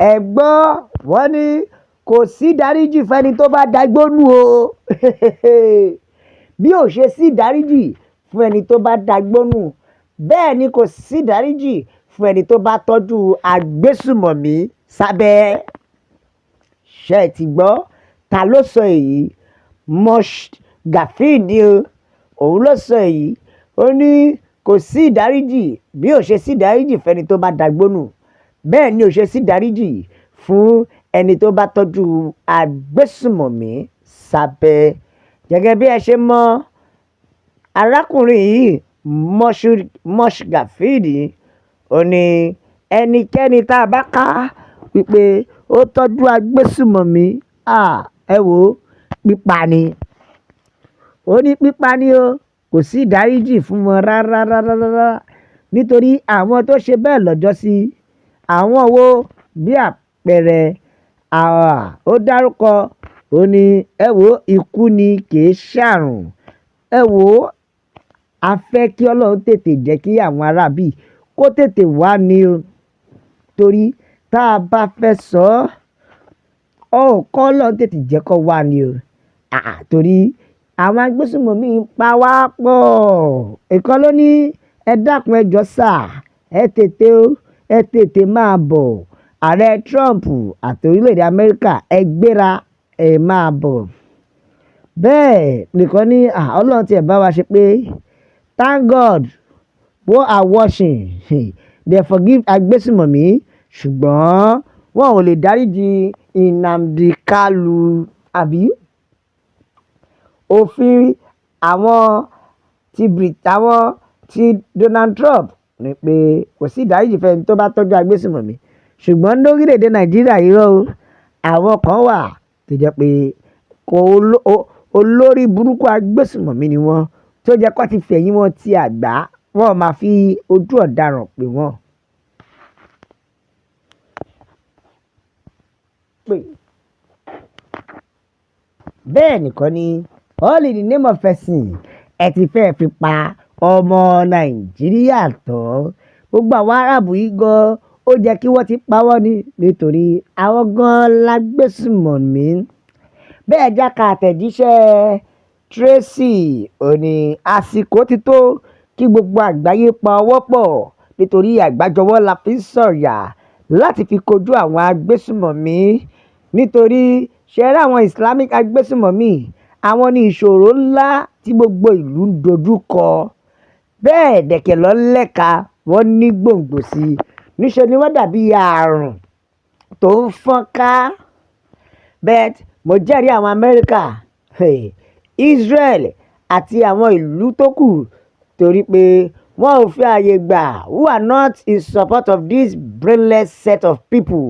ẹ gbọ́ wọ́n ní kò sí ìdáríjì fẹ́ni tó bá dagbónú o bí ò ṣe sí ìdáríjì fún ẹni tó bá dagbónú bẹ́ẹ̀ ni kò sí ìdáríjì fún ẹni tó bá tọ́jú agbésùmọ̀mí sábẹ́. ṣé ẹ ti gbọ́ ta ló sọ èyí? Moshood ni òun ló sọ èyí. Ó ní kò sí ìdáríjì bí ò ṣe sí ìdáríjì fẹ́ni tó bá dagbónú bẹ́ẹ̀ ni ò ṣe sí ìdáríjì fún ẹni tó bá tọ́jú agbésùmọ̀mí sábẹ́. gẹ́gẹ́ bí ẹ ṣe mọ̀ arákùnrin yìí Moshood ó ní ẹnikẹ́ni tá a bá ká wípé ó tọ́jú agbésùmọ̀mí ẹ wò ó pípa ni. ó ní pípa ni o kò sí ìdáríjì fún wọn rárá nítorí àwọn tó ṣe bẹ́ẹ̀ lọ́jọ́ sí àwọn wo bí àpẹẹrẹ ó dárúkọ ó ní ẹ wò ó ikú ni kì í ṣàrùn. ẹ wò ó a fẹ́ kí ọlọ́run tètè jẹ́ kí àwọn arábì kó tètè wá ní o torí tá a bá fẹ́ sọ ọ́ kọ́ ọlọ́run tètè jẹ́ kó wá ní o torí àwọn agbésùmọ̀mí ń pa wá pọ̀. ìkan ló ní ẹ dákun ẹ jọ̀ọ́ sà ẹ tètè máa bọ̀ ààrẹ Trump àti orílẹ̀-èdè Amẹ́ríkà ẹ gbéra ẹ máa bọ̀. bẹ́ẹ̀ nìkan ní ọlọ́run tiẹ̀ bá wa ṣe pé thank God who are watching they forgive agbésùmọ̀mí ṣùgbọ́n wọn ò lè dáríjì Nnamdi Kanu àbí òfin àwọn ti Donald Trump ní pé kò sí ìdáríjì fẹ́ni tó bá tọ́jú agbésùmọ̀mí ṣùgbọ́n lórílẹ̀‐èdè Nàìjíríà irọ́ o àwọn kan wà tó jẹ́ pé olórí burúkú agbésùmọ̀mí ni wọ́n tó jẹ́ kó ti fẹ̀yìn wọn ti àgbá wọn máa fi ojú ọ̀daràn pè wọ́n. bẹ́ẹ̀ nìkan ni all in the name of person ẹ ti fẹ́ fi pa ọmọ Nàìjíríà tán. gbogbo àwọn aráàbù yìí gan ó jẹ́ kí wọ́n ti pa wọ́n ní nítorí àwọn gan lágbésùmọ̀mí. bẹ́ẹ̀ jáka àtẹ̀jíṣẹ́ Tracy ó ní àsìkò ti tó kí gbogbo àgbáyé pa ọwọ́ pọ̀ nítorí àgbájọwọ́ la fi ń sọ̀yà láti fi kojú àwọn agbésùmọ̀mí nítorí ṣẹ́rí àwọn Islamic agbésùmọ̀mí àwọn ní ìṣòro ńlá tí gbogbo ìlú ń dojú kọ. bẹ́ẹ̀ dẹ̀kẹ̀ lọ́lẹ́ka wọ́n ní gbòǹgbò sí i níṣẹ́ ni wọ́n dàbí àrùn tó ń fọ́n ká. bẹ́ẹ̀ mo jẹ́rìí àwọn Amẹ́ríkà Israel àti àwọn ìlú tó kù torí pé wọn ò fi ààyè gbà who are not in support of this brainless set of people.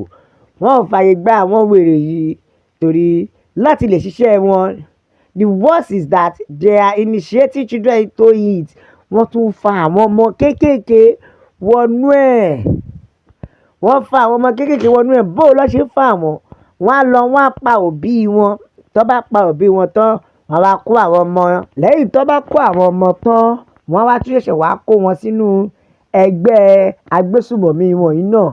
wọn ò fààyè gbà àwọn wèrè yìí torí láti lè ṣiṣẹ́ wọn. The worst is that they are initiating children into it. wọ́n tún fa àwọn ọmọ kéékèèké wọnú ẹ̀. bó lọ́ ṣe ń fa àwọn wọ́n á pa òbí wọn tó bá pa òbí wọn tán wọ́n wá kó àwọn ọmọ lẹ́yìn tó bá kó àwọn ọmọ tán wọ́n wá tún ṣẹ̀ṣẹ̀ wá kó wọn sínú ẹgbẹ́ agbésùmọ̀mí wọn yìí náà.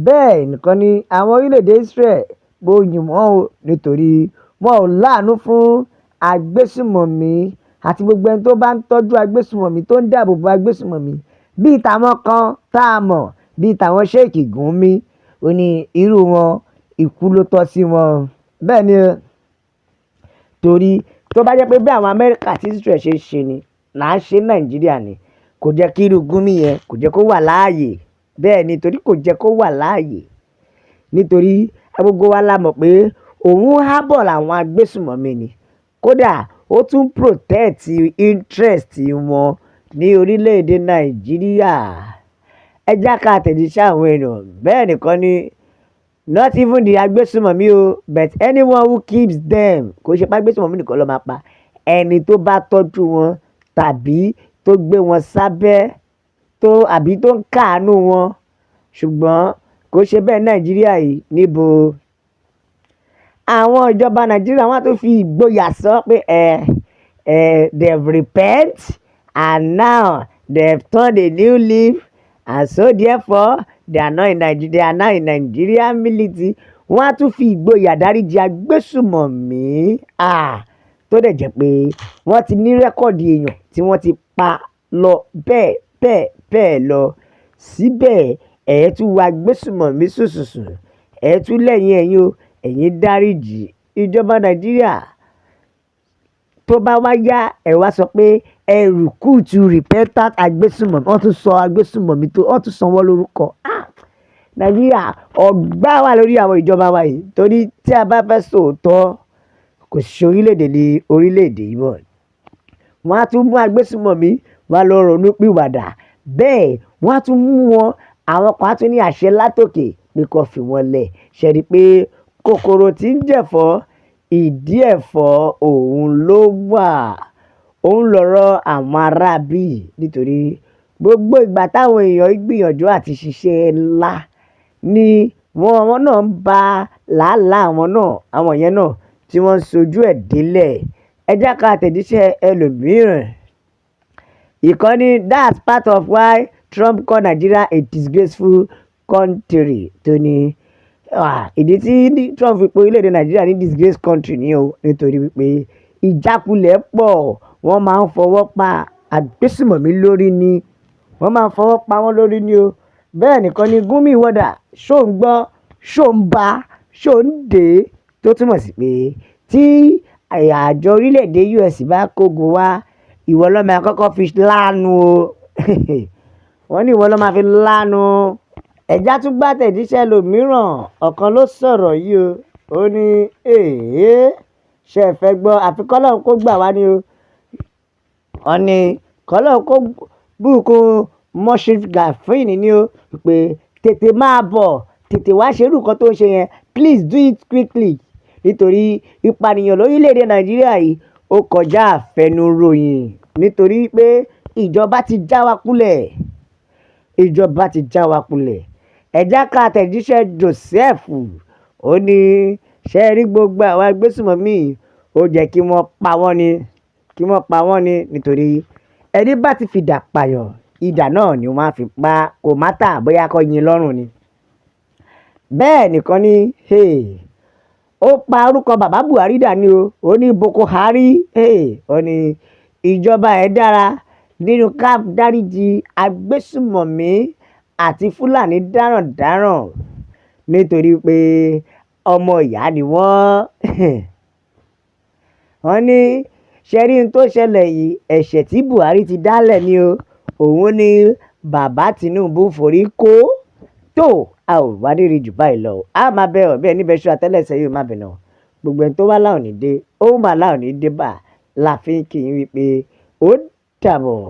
bẹ́ẹ̀ nìkan ni àwọn orílẹ̀-èdè Israel gbóyìn wọ́n o nítorí wọn ò láàánú fún agbésùmọ̀mí àti gbogbo ẹni tó bá ń tọ́jú agbésùmọ̀mí tó ń dáàbò bo agbésùmọ̀mí bíi tàwọn kan tá a mọ̀ bíi tàwọn Sheikh Gumi ó ní irú wọn ikú ló tọ́ sí wọn. bẹ́ẹ̀ ni torí tó bá jẹ́ pé bí àwọn Amẹ́ríkà àti Israel ṣe ṣe ni là ń ṣe Nàìjíríà ni kò jẹ́ kí irú Gumi yẹn kò jẹ́ kó wà láàyè. bẹ́ẹ̀ ni torí kò jẹ́ kó wà láàyè nítorí gbogbo wa la mọ̀ pé òun hábọ̀ làwọn agbésùmọ̀mí ni kódà ó tún protect interest wọn ní orílẹ̀-èdè Nàìjíríà. ẹ já ká àtẹ̀jíṣẹ́ àwọn èèyàn bẹ́ẹ̀ nìkan ni not even the agbésùmọ̀mí o but anyone who keeps them kò ṣe pé agbésùmọ̀mí nìkan ló máa pa ẹni tó bá tọ́jú wọn tàbí tó gbé wọn sábẹ́ àbí tó ń káàánú wọn ṣùgbọ́n kò ṣe bẹ́ẹ̀ Nàìjíríà yìí níbo. àwọn ìjọba Nàìjíríà wọn á tún fi ìgboyà sọ pé they've repent and now they've turned a new leaf and so therefore they are now in Nigerian military. Wọ́n á tún fi ìgboyà dáríjì agbésùmọ̀mí tó dẹ̀ jẹ́ pé wọ́n ti ní rẹ́kọ̀dì èèyàn tí wọ́n ti pa lọ bẹ́ẹ̀ lọ. Síbẹ̀ ẹ̀ tún wo agbésùmọ̀mí sùsùsù, ẹ̀ tún lẹ́yìn ẹ̀yin dáríjì. Ìjọba Nàìjíríà tó bá wá yá ẹ̀ wá sọ pé ẹ rìkúùtù repentant agbésùmọ̀mí, wọ́n tún sọ agbésùmọ̀mí wọ́n tún sọ wọ́n lórúkọ. Nàìjíríà ọgbà wà lórí àwọn ìjọba wa yìí, torí tí a bá fẹ́ sòótọ́ kò sí orílẹ̀-èdè ní orílẹ̀-èdè yìí mọ́. Wọ́n á tún mú agbésùmọ̀mí wá lọ ronú pìwàdà, bẹ́ẹ̀ wọ́n á tún mú wọn, àwọn kan á tún ní àṣẹ látòkè pé kó fi wọn lẹ̀. Ṣe rí pé kòkòrò tí ń jẹ̀fọ́ ìdí ẹ̀fọ́ òun ló wà. Òun lọ̀rọ̀ àwọn aráabí, nítorí gbogbo ìgbà táwọn èèyàn gbìyànjú àti ṣiṣẹ́ ńlá ni wọ́n náà ń ba làálàá àwọn yẹn náà tí wọ́n ń sojú ẹ̀ délẹ̀. Ẹ jẹ́ ká àtẹ̀jíṣẹ́ ẹlòmíràn. Ìkànnì that's part of why Trump call Nigeria a disgraceful country. Tó ní ìdí tí Trump fi pe orílẹ̀-èdè Nàìjíríà ní disgrace country ni o, nítorí wípé ìjákulẹ̀ pọ̀. Wọ́n máa ń fọwọ́ pa agbésùmọ̀mí lórí ni, wọ́n máa ń fọwọ́ pa wọ́n lórí ni o. Bẹ́ẹ̀ nìkan ni Gumi wọ́dà ṣó ń gbọ́, ṣó ń bá, ṣó ń dé, tó túmọ̀ sí pé tí àjọ orílẹ̀-èdè US bá kógun wá, ìwọ ló máa kọ́kọ́ fi lánu o. Wọ́n ní ìwọ ló máa fi lánu. Ẹ̀já tún gbá tẹ̀jíṣẹ́ lòmíràn, ọ̀kan ló sọ̀rọ̀ yìí o. Ó ní ṣe ẹ fẹ́ gbọ́, àfi k'Ọlọ́run kó gbà wá ni o. Wọ́n ní k'Ọlọ́run kó bùkún Moshood Gafin ni o, pé tètè máa bọ̀, tètè wá ṣerú nǹkan tó ń ṣe yẹn, please do it quickly. Nítorí ìpànìyàn lórílẹ̀-èdè Nàìjíríà yìí ó kọjá àfẹnuròyìn, nítorí pé ìjọba ti já wa kulẹ̀. Ìjọba ti já wa kulẹ̀. Ẹ̀já ká àtẹ̀jíṣẹ́ Joseph. Ó ní ṣe rí gbogbo àwọn agbésùmọ̀mí, ó jẹ́ kí wọ́n pa wọ́n ni, nítorí ẹni bá ti fìdà pààyàn, idà náà ni wọ́n á fi pa, kò mátà bóyá kó yin lọ́rùn ni. Bẹ́ẹ̀ nìkan ni ó pa orúkọ bàbá Buhari dàní o. Ó ní Boko Haram. Ó ní ìjọba ẹ̀ dára nínú ká dáríjì agbésùmọ̀mí àti Fúlàní dáràndáràn, nítorí pé ọmọ ìyá ni wọ́n. Wọ́n ní ṣẹ́rí tó ṣẹlẹ̀ yìí, ẹ̀ṣẹ̀ tí Buhari ti dálẹ̀ ni o. Òun ni bàbá Tinubu forí kó. Tó a ò wá dé rí jù báyìí lọ. A máa bẹ ọ̀bẹ níbẹ̀ ṣọ́ àtẹ́lẹsẹ̀ yóò má bẹ̀nà. Gbogbo ẹni tó wá láwọn ní dé, ó máa láwọn ní dé bá. La fi ń kí yín wípé ó dàbọ̀.